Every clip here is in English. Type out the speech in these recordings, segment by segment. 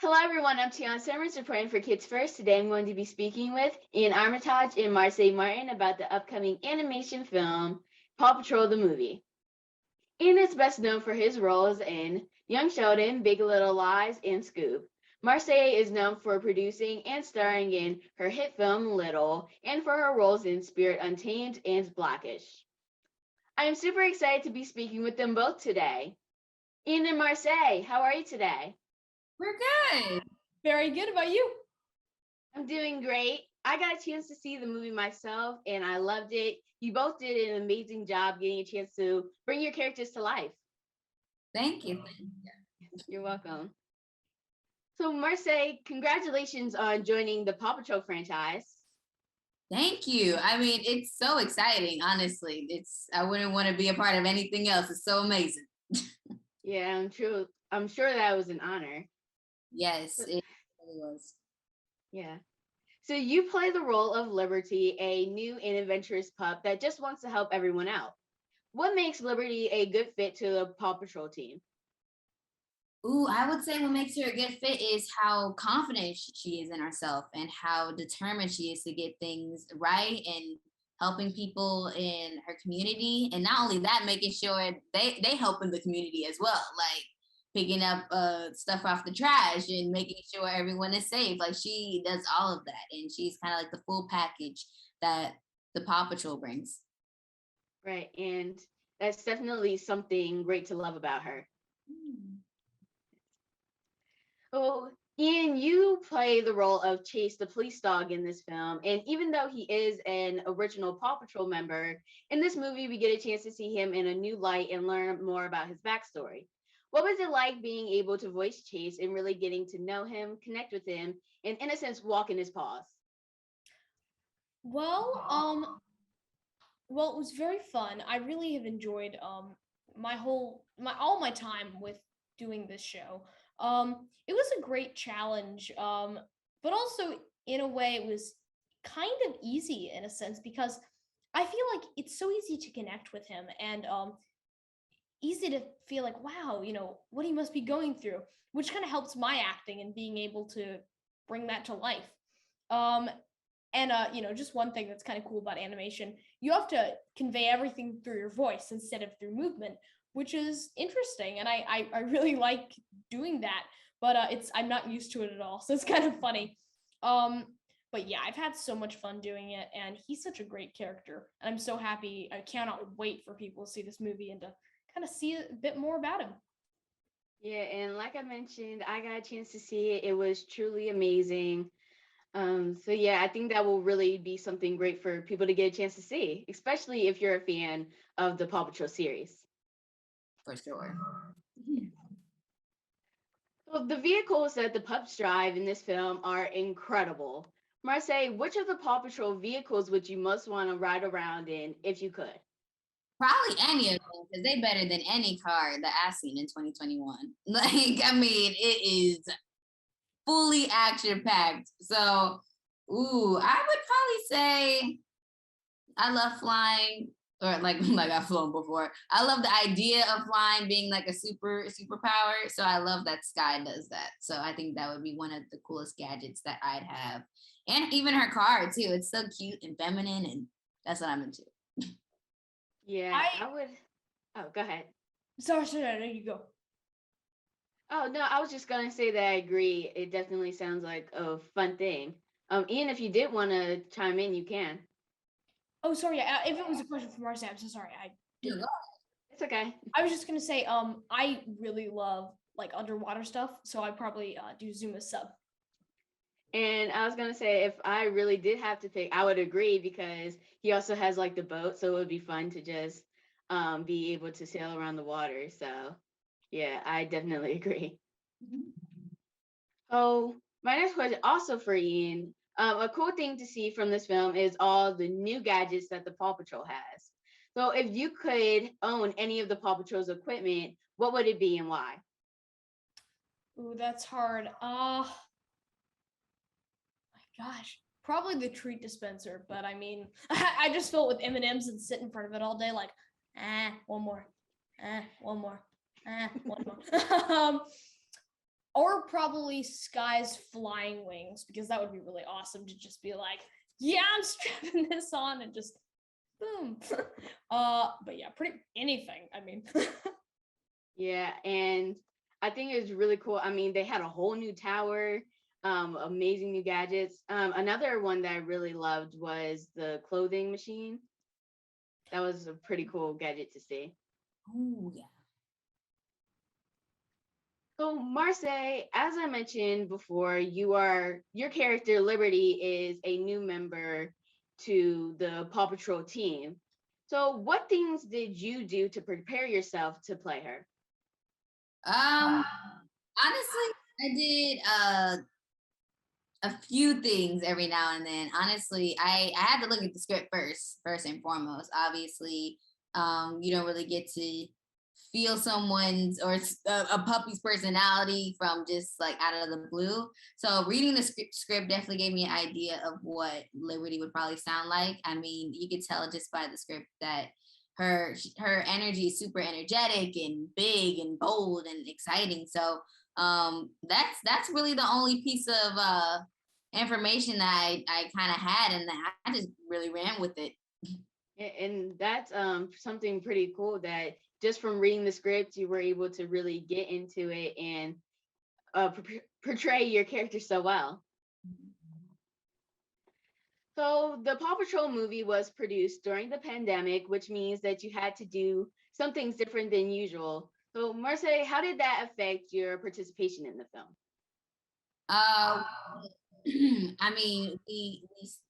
Hello everyone, I'm Tiana S reporting for Kids First. Today I'm going to be speaking with Iain Armitage and Marsai Martin about the upcoming animation film, PAW Patrol the movie. Iain is best known for his roles in Young Sheldon, Big Little Lies, and Scoob. Marsai is known for producing and starring in her hit film Little, and for her roles in Spirit Untamed and Black-ish. I am super excited to be speaking with them both today. Iain and Marsai, how are you today? We're good. Very good. About you? I'm doing great. I got a chance to see the movie myself and I loved it. You both did an amazing job getting a chance to bring your characters to life. Thank you. You're welcome. So Marsai, congratulations on joining the PAW Patrol franchise. Thank you. I mean, it's so exciting, honestly. I wouldn't want to be a part of anything else. It's so amazing. Yeah, I'm sure that was an honor. Yes, it really was. Yeah. So you play the role of Liberty, a new and adventurous pup that just wants to help everyone out. What makes Liberty a good fit to the PAW Patrol team? Ooh, I would say what makes her a good fit is how confident she is in herself and how determined she is to get things right and helping people in her community. And not only that, making sure they help in the community as well. Like picking up stuff off the trash and making sure everyone is safe. Like she does all of that. And she's kind of like the full package that the PAW Patrol brings. Right. And that's definitely something great to love about her. Oh, Iain, you play the role of Chase, the police dog in this film. And even though he is an original PAW Patrol member, in this movie, we get a chance to see him in a new light and learn more about his backstory. What was it like being able to voice Chase and really getting to know him, connect with him, and in a sense, walk in his paws? Well, it was very fun. I really have enjoyed all my time with doing this show. It was a great challenge, but also in a way it was kind of easy in a sense because I feel like it's so easy to connect with him and easy to feel like, wow, what he must be going through, which kind of helps my acting and being able to bring that to life. And just one thing that's kind of cool about animation, you have to convey everything through your voice instead of through movement, which is interesting. And I really like doing that, but I'm not used to it at all. So it's kind of funny. But yeah, I've had so much fun doing it and he's such a great character. And I'm so happy. I cannot wait for people to see this movie and to kind of see a bit more about him. Yeah, and like I mentioned, I got a chance to see it. It was truly amazing. So yeah, I think that will really be something great for people to get a chance to see, especially if you're a fan of the PAW Patrol series. For sure. Well, the vehicles that the pups drive in this film are incredible. Marsai, which of the PAW Patrol vehicles would you most want to ride around in if you could? Probably any of them, because they're better than any car that I've seen in 2021. Like, I mean, it is fully action packed. So, I would probably say I love flying, or like I've flown before. I love the idea of flying being like a superpower. So I love that Sky does that. So I think that would be one of the coolest gadgets that I'd have. And even her car too. It's so cute and feminine, and that's what I'm into. Yeah, I would. Oh, go ahead. Sorry, there you go. Oh, no, I was just going to say that I agree. It definitely sounds like a fun thing. Iain, if you did want to chime in, you can. Oh, sorry. If it was a question from Marsai, I'm so sorry. It's okay. I was just going to say, I really love like underwater stuff. So I'd probably do Zuma sub. And I was going to say, if I really did have to pick, I would agree because he also has like the boat. So it would be fun to just be able to sail around the water. So yeah, I definitely agree. Oh, my next question also for Iain. A cool thing to see from this film is all the new gadgets that the PAW Patrol has. So if you could own any of the PAW Patrol's equipment, what would it be and why? Ooh, that's hard. My gosh, probably the treat dispenser. But I mean, I just fill it with M&Ms and sit in front of it all day like, one more, one more, one more. or probably Sky's flying wings, because that would be really awesome to just be like, yeah, I'm strapping this on and just boom. But yeah, pretty anything. I mean, Yeah, and I think it was really cool. I mean, they had a whole new tower, amazing new gadgets. Another one that I really loved was the clothing machine. That was a pretty cool gadget to see. Oh yeah. So, Marsai, as I mentioned before, your character Liberty is a new member to the Paw Patrol team. So, what things did you do to prepare yourself to play her? Honestly, I did a few things every now and then. Honestly, I had to look at the script first and foremost. Obviously, you don't really get to feel someone's or a puppy's personality from just like out of the blue. So reading the script definitely gave me an idea of what Liberty would probably sound like. I mean, you could tell just by the script that her energy is super energetic and big and bold and exciting. So that's really the only piece of information that I kind of had, and I just really ran with it. And that's something pretty cool that just from reading the script, you were able to really get into it and portray your character so well. So the Paw Patrol movie was produced during the pandemic, which means that you had to do some things different than usual. So Marsai, how did that affect your participation in the film? Uh, I mean, we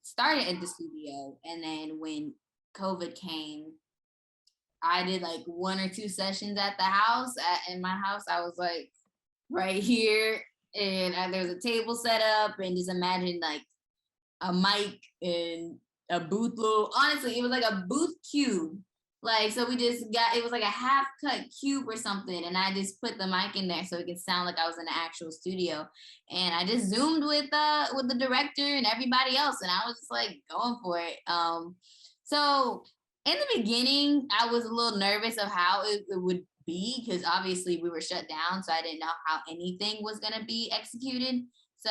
started at the studio, and then when COVID came, I did like one or two sessions at the house. In my house, I was like right here, and there was a table set up, and just imagine like a mic and a booth little. Honestly, it was like a booth cube. Like, so we just got, it was like a half cut cube or something, and I just put the mic in there so it could sound like I was in an actual studio. And I just zoomed with the director and everybody else, and I was just like going for it. So in the beginning, I was a little nervous of how it would be, because obviously we were shut down, so I didn't know how anything was gonna be executed. So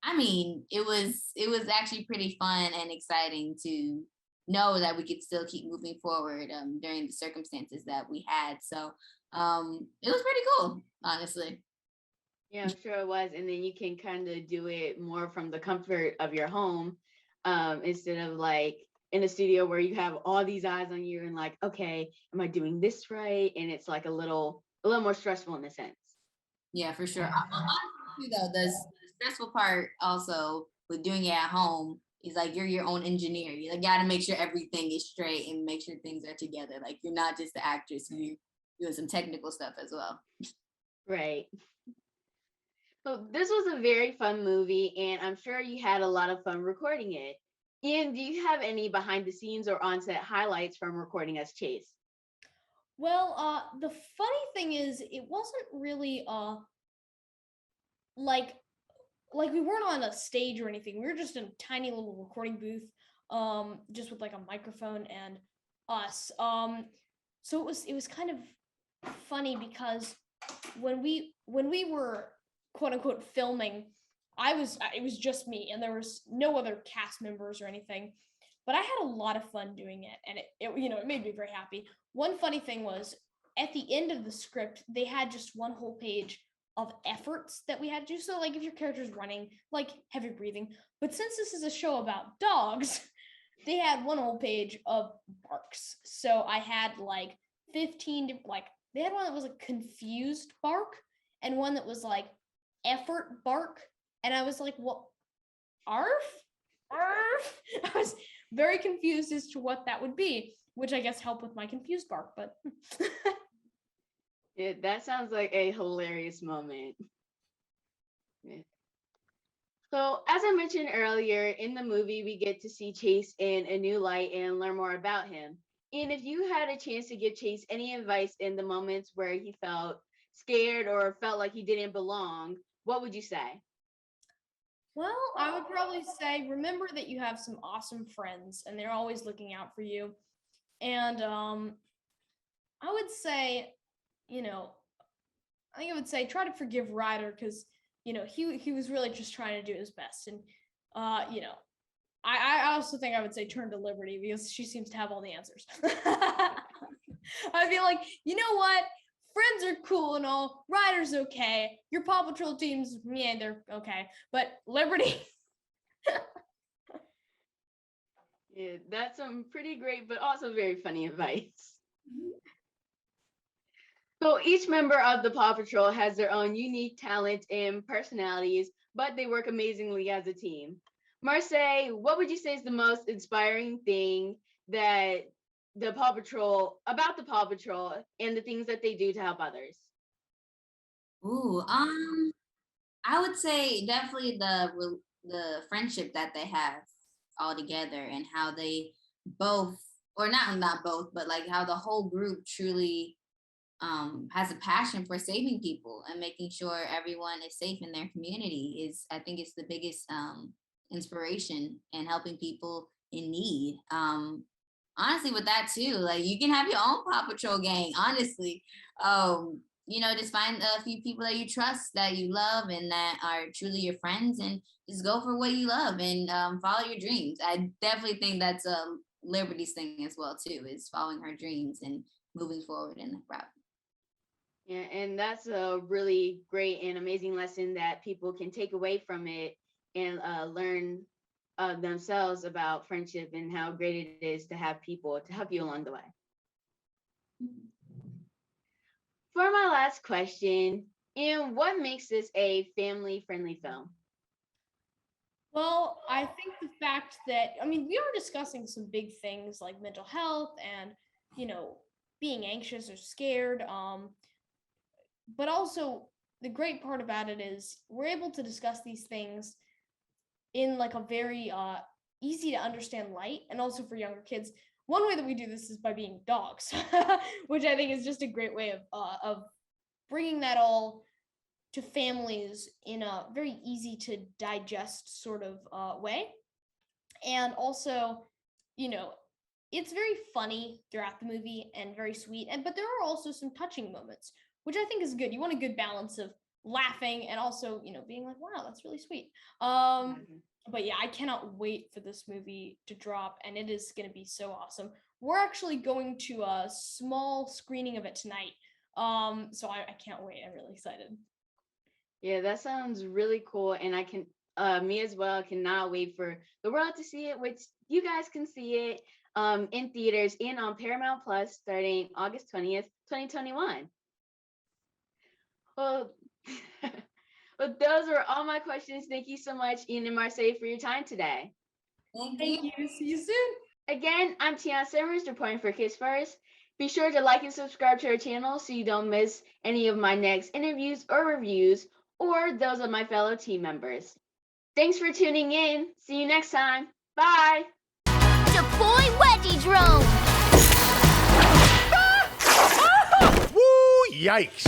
I mean, it was actually pretty fun and exciting to know that we could still keep moving forward during the circumstances that we had. So it was pretty cool, honestly. Yeah, I'm sure it was. And then you can kind of do it more from the comfort of your home, instead of like in a studio where you have all these eyes on you and like, okay, am I doing this right? And it's like a little more stressful in a sense. Yeah, for sure. Honestly, though, the stressful part also with doing it at home is like you're your own engineer. You got to make sure everything is straight and make sure things are together. Like you're not just the actress, you're doing some technical stuff as well. Right. So this was a very fun movie, and I'm sure you had a lot of fun recording it. Ian, do you have any behind the scenes or on-set highlights from recording as Chase? well, the funny thing is, it wasn't really like we weren't on a stage or anything. We were just in a tiny little recording booth, just with like a microphone and us. So it was kind of funny because when we were quote unquote filming, it was just me and there was no other cast members or anything. But I had a lot of fun doing it, and it made me very happy. One funny thing was at the end of the script, they had just one whole page of efforts that we had to do. So like if your character's running, like heavy breathing. But since this is a show about dogs, they had one whole page of barks. So I had like 15 like they had one that was a confused bark and one that was like effort bark. And I was like, what, arf? Arf? I was very confused as to what that would be, which I guess helped with my confused bark, but That sounds like a hilarious moment. Yeah. So, as I mentioned earlier, in the movie, we get to see Chase in a new light and learn more about him. And if you had a chance to give Chase any advice in the moments where he felt scared or felt like he didn't belong, what would you say? well, I would probably say remember that you have some awesome friends and they're always looking out for you. And I would say, you know, I think I would say try to forgive Ryder because, he was really just trying to do his best. And, I also think I would say turn to Liberty because she seems to have all the answers. I'd be like, you know what? Friends are cool and all. Ryder's okay. Your PAW Patrol teams, yeah, they're okay. But Liberty. Yeah, that's some pretty great, but also very funny advice. So each member of the PAW Patrol has their own unique talent and personalities, but they work amazingly as a team. Marsai, what would you say is the most inspiring thing that about the PAW Patrol and the things that they do to help others? Ooh, I would say definitely the friendship that they have all together and how they both, or not both, but like how the whole group truly has a passion for saving people and making sure everyone is safe in their community is, I think it's the biggest inspiration and helping people in need. Honestly, with that too, like you can have your own PAW Patrol gang, honestly. Just find a few people that you trust, that you love, and that are truly your friends, and just go for what you love and follow your dreams. I definitely think that's Liberty's thing as well too, is following her dreams and moving forward in that route. Yeah, and that's a really great and amazing lesson that people can take away from it and learn themselves about friendship and how great it is to have people to help you along the way. For my last question, Iain, what makes this a family-friendly film? Well, I think the fact that, we are discussing some big things like mental health and, being anxious or scared. But also the great part about it is we're able to discuss these things in like a very easy to understand light, and also for younger kids. One way that we do this is by being dogs, which I think is just a great way of bringing that all to families in a very easy to digest sort of way. And also, it's very funny throughout the movie and very sweet. But there are also some touching moments, which I think is good. You want a good balance of laughing and also, being like, wow, that's really sweet. But yeah, I cannot wait for this movie to drop, and it is going to be so awesome. We're actually going to a small screening of it tonight. So I can't wait. I'm really excited. Yeah, that sounds really cool. And I can, me as well, cannot wait for the world to see it, which you guys can see it in theaters and on Paramount Plus starting August 20th, 2021. Well, well, those are all my questions. Thank you so much, Iain and Marsai, for your time today. Thank you. See you soon. Again, I'm Tiana S, reporting for Kids First. Be sure to like and subscribe to our channel so you don't miss any of my next interviews or reviews or those of my fellow team members. Thanks for tuning in. See you next time. Bye. Deploy Wedgie Drone! Woo, yikes!